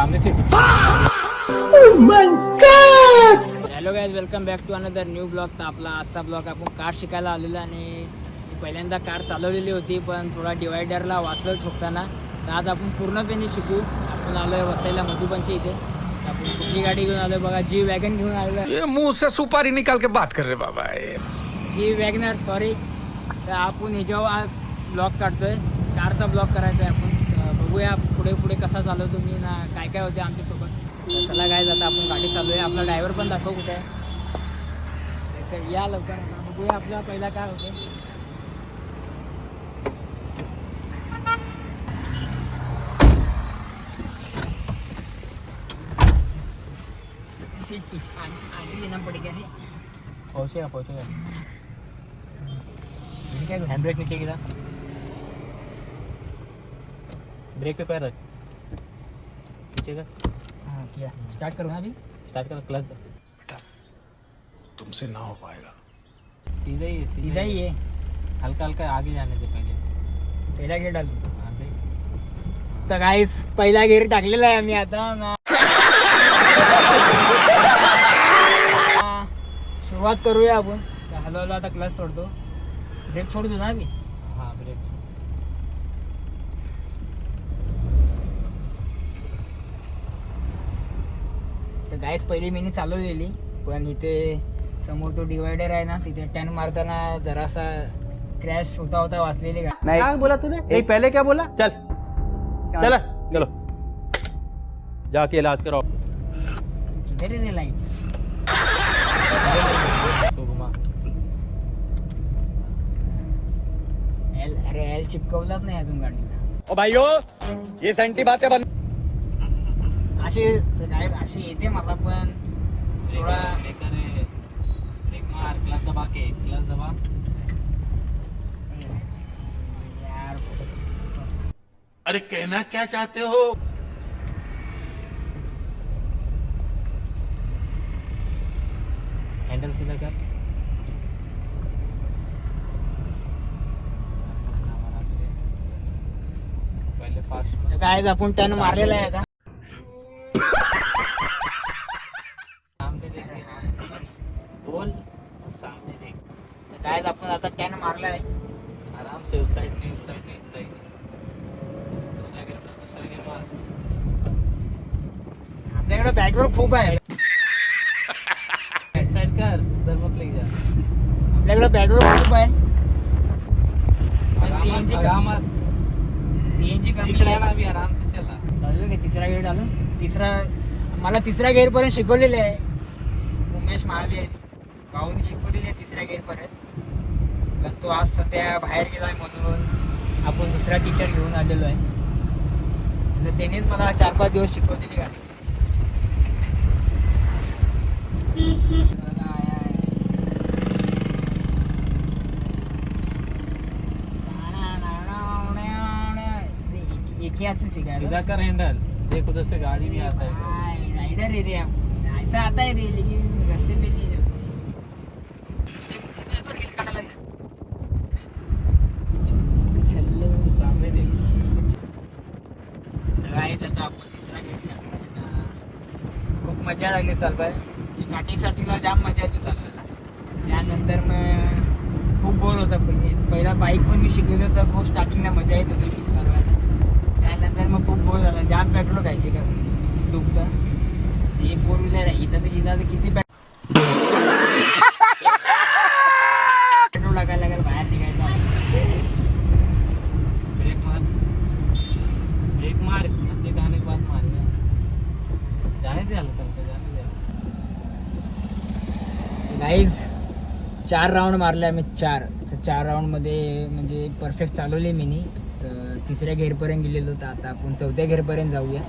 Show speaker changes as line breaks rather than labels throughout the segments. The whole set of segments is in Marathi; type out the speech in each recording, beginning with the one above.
सामने से।
Hello guys, welcome back to another new blog. तर आपला आजचा ब्लॉग आपण कार शिकायला आलेलो आणि पहिल्यांदा कार चालवलेली होती, पण थोडा डिवायडरला वाचलं ठोकताना. तर आज आपण पूर्णपणे शिकू. आपण आलो आहे वसईला मधुबनच्या इथे. आपण कुठली गाडी घेऊन आलो बघा, जी वॅगन घेऊन आलो आहे.
मुंह से सुपारी निकाल के बात कर रहे बाबा.
जी वॅगनर, सॉरी. तर आपण ह्याच्यावर आज ब्लॉग काढतोय, कारचा ब्लॉग करायचा आहे आपण. बघूया पुढे पुढे कसा चालवतो मी ना, काय काय होते आमच्यासोबत. तर चला गाईज, आता आपण गाडी चालू आहे. आपला ड्रायव्हर पण दाखव कुठे आहे. या लवकर, बघूया आपला पहिला काय होते. सीट पीछे आगे लेना पड़ेगा रे.
पहुंचेगा
क्या
हैंड ब्रेक नीचे गिरा, ब्रेक पे पैर रख, नीचे कर.
हाँ किया. स्टार्ट करो ना अभी.
स्टार्ट कर, क्लच
बेटा तुमसे ना हो पाएगा.
सीधा ही
है.
हल्का हल्का आगे जाने दे पहले.
पहिला गेअर डालू.
आगे
तर गाईस, पहिला गेअर टाकलेला आहे आम्ही आता ना. सुरुवात करूया आपण. हलवलं आता, क्लच सोडतो. ब्रेक सोड दो ना अभी.
हाँ ब्रेक.
तर गाईस, पहिली मिनी चालवलेली, पण इथे समोर तो डिवायडर आहे ना, तिथे टर्न मारताना जरासा क्रॅश होता वाचलेली गाडी.
क्या बोला तूने? नहीं पहले क्या बोला? चल चल चलो जाके इलाज कराओ.
किधर है रे लाईट.
तो घुमा.
अरे एल चिपकवलाच नाही अजून गाडीला.
ओ भाइयों, ये सेंटी बातें बंद.
अशी येते मला, पण थोडा
ब्रेक मार, क्लच दबा के, क्लच दबा.
यार,
अरे कहना क्या चाहते हो.
हैंडल सीधा कर. आराम से. पहले फास्ट.
काय आपण टर्न मारलेला आहे आता.
सामने देख. बोल. सामने देख.
काय आपण आता टर्न मारलाय.
आराम से. उस साइड नहीं, इस साइड. दूसरा गिर मार.
आपल्याकडे बॅकवर खूप आहे.
इस साइड कर, उधर मत ले जा.
आपल्याकडे बॅकवर खूप आहे. सीएनजी
आराम मत.
सीएनजी
सीख
कमी
रहा
आहे.
ना अभी, आराम से चला.
डालू की तिसरा गेअर डालू. मला तिसरा गेअर पर्यंत शिकवलेले आहे. उमेश महाले भाऊनी शिकवलेली आहे तिसऱ्या गेअर पर्यंत. पण तो आज सध्या बाहेर गेलाय, म्हणून आपण दुसरा टीचर घेऊन आलेलो आहे. तर त्यानेच मला 4-5 दिवस शिकवलेली गाडी. एक ही हाथ से सीखा है.
सीधा कर हैंडल. देख उधर से गाड़ी नहीं आता है.
राइडर है रे, ऐसा आता है रे, लेकिन रास्ते पे नहीं जाता.
सामने देख.
आता आपण तिसरा गेम. खूप मजा लागली चालवाय. स्टार्टिंगला जाम मजा येते चालवायला. त्यानंतर मग खूप बोर होतं. पहिला बाईक पण मी शिकलेलो होतं. खूप स्टार्टिंगला मजा येत होती चालवायला. त्यानंतर मग खूप बोर झालं. जाम पेट्रोल खायचे का डुबतं. हे 4 व्हीलर आहे. इथं तर किती पेट्रोल टाकायला लागेल, बाहेर निघायचं.
ब्रेक मार. अच्छे गाने के बाद मारेगा. जाने दे हल्का हल्का, जाने दे.
गाईज, 4 राऊंड मारले आम्ही. 4 राऊंडमध्ये म्हणजे परफेक्ट चालवले मी. तर तिसऱ्या गेअरपर्यंत गेलेलो. तर आता आपण चौथ्या गेअरपर्यंत जाऊया.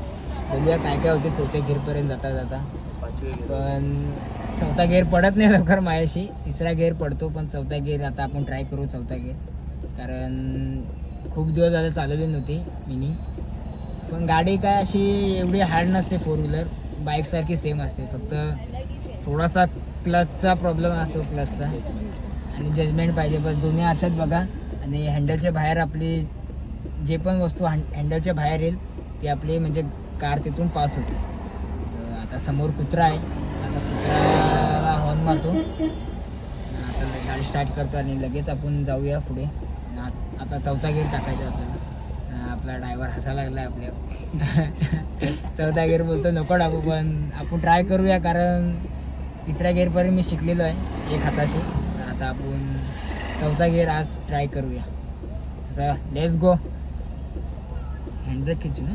बघूया काय काय होते चौथ्या गेअरपर्यंत जाता. पण चौथा गेअर पडत नाही लवकर माझ्याशी. तिसरा गेअर पडतो, पण चौथा गेअर आता आपण ट्राय करू. चौथा गेअर, कारण खूप दिवस झाले चालवली नव्हती मिनी. पण गाडी काय अशी एवढी हार्ड नसते. 4 व्हीलर बाईकसारखी सेम असते. फक्त थोडासा क्लचचा प्रॉब्लेम असतो, क्लचचा. आणि जजमेंट पाहिजे बस. दोन्ही अशात बघा. आणि हँडलच्या बाहेर आपली जे पण वस्तू हँडलच्या बाहेर येईल ती आपली म्हणजे कार तिथून पास होते. तर आता समोर कुत्रा आहे, आता कुत्र्याला हॉर्न मारतो, आता गाडी स्टार्ट करतो आणि लगेच आपण जाऊया पुढे. आता चौथा गिअर टाकायचा आपल्याला. आपला ड्रायव्हर हसायला लागला आहे आपल्या. चौथा गिअर बोलतो नको टाकू, पण आपण ट्राय करूया, कारण तिसऱ्या गिअरपर्यंत मी शिकलेलो आहे एक हाताशी. तर आता आपण चौथा गिअर आज ट्राय करूया. तसं लेट्स गो. हँडब्रेक खिचू ना.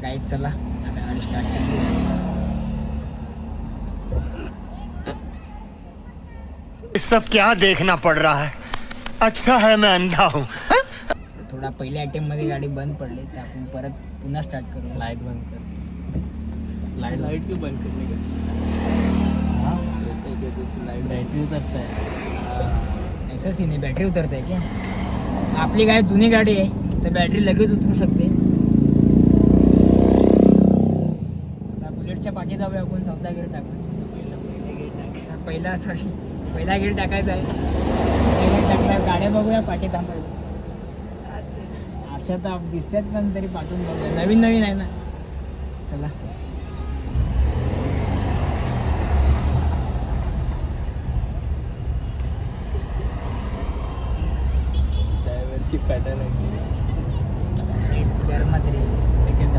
काय चला आता गाडी स्टार्ट करूया.
सब क्या देखना पड़ रहा है, अच्छा है मैं अंधा हूँ.
थोडा पहिल्या अटेम्प्ट मध्ये गाडी बंद पडली, तर आपण परत पुन्हा स्टार्ट करू.
लाइट बंद कर. लाइट क्यों बंद करने का? बैटरी उतरता है.
ऐसा सीन आहे, बॅटरी उतरत आहे क्या? आपली काय जुनी गाडी आहे, तर बॅटरी लगेच उतरू शकते. आता बुलेटच्या पाठी जाऊया आपण. चौथा गिअर टाकू. पहिला गिअर टाकायचा आहे. टाकला गाड्या बघूया, पाठी थांबायला. आरशात दिसतात पण तरी पाठवून बघूया. नवीन नवीन आहे ना. चला
ड्रायव्हरची पॅटर्न आहे.
गरमात रे.
सेकंड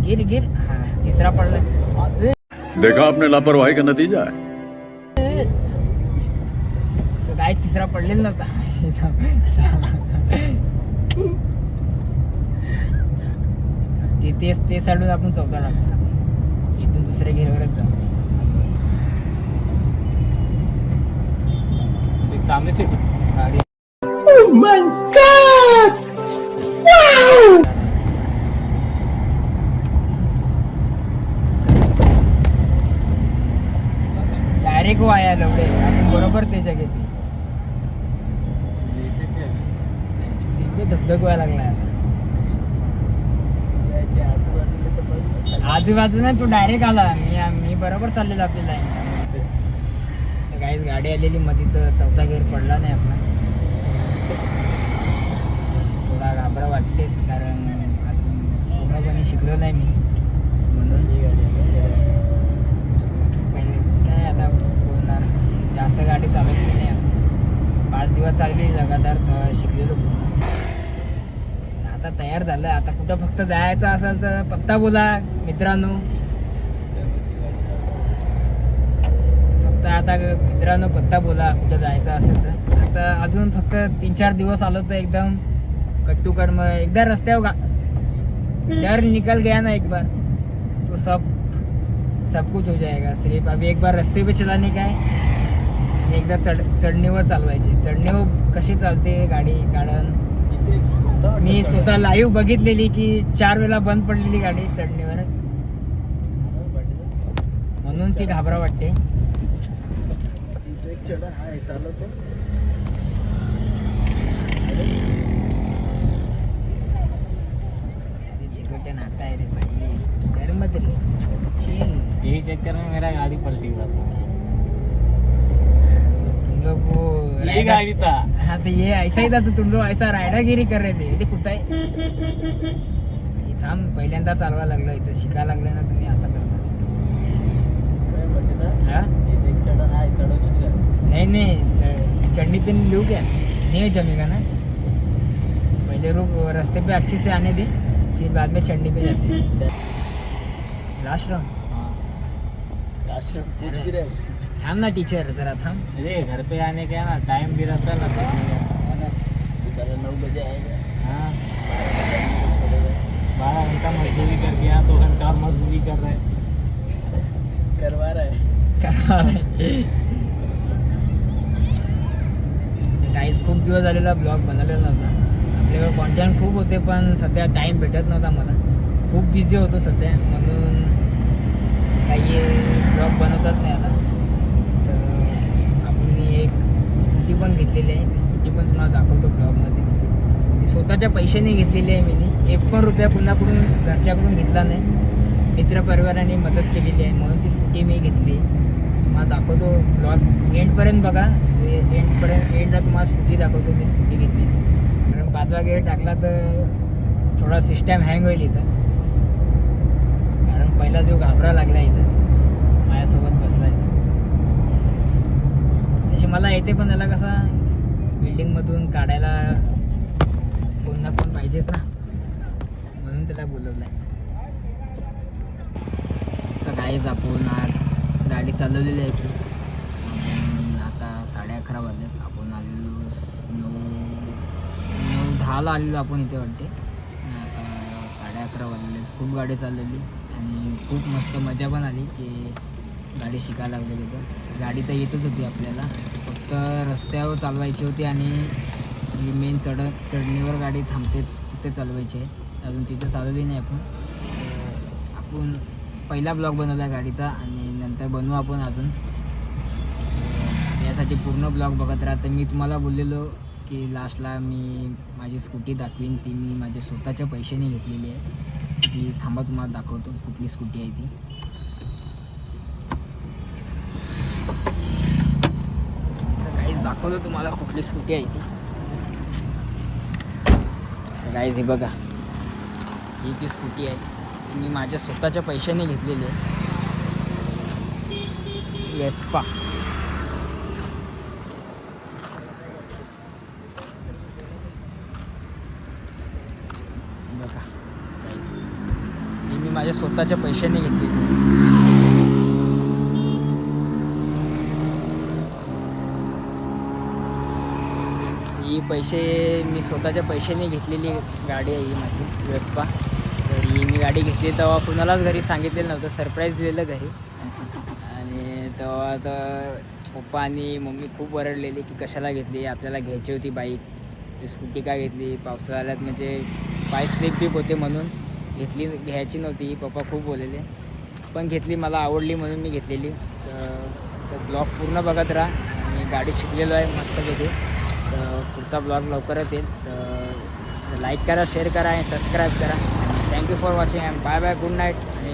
गिर गिर. हा तिसरा पडला.
देखा आपने लापरवाही का नतीजा है.
तो काय तिसरा पडलेला नव्हता. ते साडून आपण चौथा टाकतो. इथून दुसऱ्या घेरवरच जाऊ.
सामने से गाड़ी.
डायरेक्ट वाया लवडे. आपण बरोबर त्याच्या घेतली. तिथे धगधग व्हायला लागलाय आता. आजूबाजूला तू डायरेक्ट आला. मी बरोबर चाललेलो आपली लाईन. तर काहीच गाडी आलेली मध्ये, तर चौथा गिअर पडला नाही आपला. थोडा घाबरा वाटतेच, कारण अजून पूर्णपणे शिकलो नाही मी, म्हणून पहिले काय आता बोलणार. जास्त गाडी चालवली नाही आपण. 5 दिवस चालली लगातार, तर शिकलेलो पूर्ण. आता तयार झालं. आता कुठं फक्त जायचं असेल तर पत्ता बोला मित्रांनो. फक्त आता मित्रांनो पत्ता बोला कुठं जायचं असेल तर. आता अजून फक्त 3-4 दिवस आलो तर एकदम कट टू कट. मग एकदा रस्त्यावर डर निकल गया ना एक बार, तो सब कुछ हो जाएगा. सिर्फ अभी एक बार रस्ते पे चलाने का है. आणि एकदा चढणीवर चालवायची. चढणीवर कशी चालते गाडी, कारण मी स्वतः लाईव्ह बघितलेली की 4 वेळा बंद पडलेली गाडी चढणीवर, म्हणून ती घाबरा वाटते. चिकटन आता है रे भाई. डर मत रे, चिल.
यही चक्कर में मेरा गाड़ी पलटी हुआ था.
तुम लोग वो
यही गाड़ी था.
हाँ तो ये ऐसा ही था. तो तुम लोग ऐसा रायडागिरी कर रहे थे. इथे कुठं आहे थांब. पहिल्यांदा चालवा लागलं इथं. शिकायला लागलं ना तुम्ही असं करता. हा? नहीं चढ़नी पे लू क्या नहीं जमेगा ना. पहले रुक, रास्ते पे अच्छे से आने दे, फिर बाद में चढ़नी पे जाते. Last round. थाम ना टीचर, जरा थाम.
अरे घर पे आने का ना टाइम भी रहता ना. 9 बजे आएगा. हाँ 12 घंटा मजदूरी करके यहाँ 2 घंटा और मजदूरी कर रहे. करवा रहे.
काहीच खूप दिवस झालेला ब्लॉग बनवलेला नव्हता. आपल्याकडे कॉन्टेंट खूप होते, पण सध्या टाईम भेटत नव्हता मला. खूप बिझी होतो सध्या, म्हणून काही ब्लॉग बनवतात नाही आता. तर आपण एक स्कूटी पण घेतलेली आहे. ती स्कूटी पण तुम्हाला दाखवतो ब्लॉगमध्ये. ती स्वतःच्या पैशाने घेतलेली आहे मी. 1 पण रुपया कुणाकडून घरच्याकडून घेतला नाही. मित्रपरिवाराने मदत केलेली आहे म्हणून ती स्कूटी मी घेतली. तुम्हाला दाखवतो ब्लॉग एंडपर्यंत बघा. एंडला तुम्हाला स्कूटी दाखवतो मी स्कूटी घेतलेली. कारण 5वा गेअर टाकला तर थोडा सिस्टम हँग होईल इथं. कारण पहिला जो घाबरा लागला इथं माझ्यासोबत बसला आहे तशी मला येते, पण त्याला कसा बिल्डिंगमधून काढायला कोण ना कोण पाहिजेत ना, म्हणून त्याला बोलवलं आहे. तर काहीच आपण आज गाडी चालवलेली आहे की आता 11:30 वाजलेत. आपण आलेलो 9:10ला आलेलो आपण इथे वाटते. आता 11:30 वाजलेत. खूप गाडी चालवली आणि खूप मस्त मजा पण आली की गाडी शिकायला लागलेली. तर गाडी तर येतच होती आपल्याला, फक्त रस्त्यावर चालवायची होती आणि मेन चढणीवर गाडी थांबते तिथे चालवायची आहे. अजून तिथे चालवली नाही आपण. आपण पहिला ब्लॉग बनवला गाडीचा आणि नंतर बनवू आपण अजून. यासाठी पूर्ण ब्लॉग बघत राहा. तर मी तुम्हाला बोललेलो की लास्टला मी माझी स्कूटी दाखवीन, ती मी माझ्या स्वतःच्या पैशाने घेतलेली आहे. ती थांबा तुम्हाला दाखवतो कुठली स्कूटी आहे ती. काहीच दाखवतो तुम्हाला कुठली स्कूटी आहे ती. गाईज ही बघा, ही ती स्कूटी आहे. ती मी माझ्या स्वतःच्या पैशाने घेतलेली आहे. वेस्पा. बघा guys, ही मी माझ्या स्वतःच्या पैशाने घेतलेली आहे. ही मी स्वतःच्या पैशाने घेतलेली गाडी आहे ही माझी वेस्पा. तर ही मी गाडी घेतली तेव्हा कुणालाच घरी सांगितलेलं नव्हतं, सरप्राईज दिलेलं घरी. आणि तेव्हा तर पप्पा आणि मम्मी खूप ओरडलेली की कशाला घेतली, आपल्याला घ्यायची होती बाईक, ती स्कूटी का घेतली, पावसाळ्यात म्हणजे पाय स्लिप बीप होते म्हणून घ्यायची नव्हती. पप्पा खूप बोललेले, पण घेतली, मला आवडली म्हणून मी घेतलेली. तर ब्लॉग पूर्ण बघत राहा आणि गाडी शिकलेलो आहे मस्तपैकी. तर पुढचा ब्लॉग लवकरच येईल. तर लाईक करा, शेअर करा आणि सबस्क्राईब करा. Thank you for watching. Bye bye, good night आणि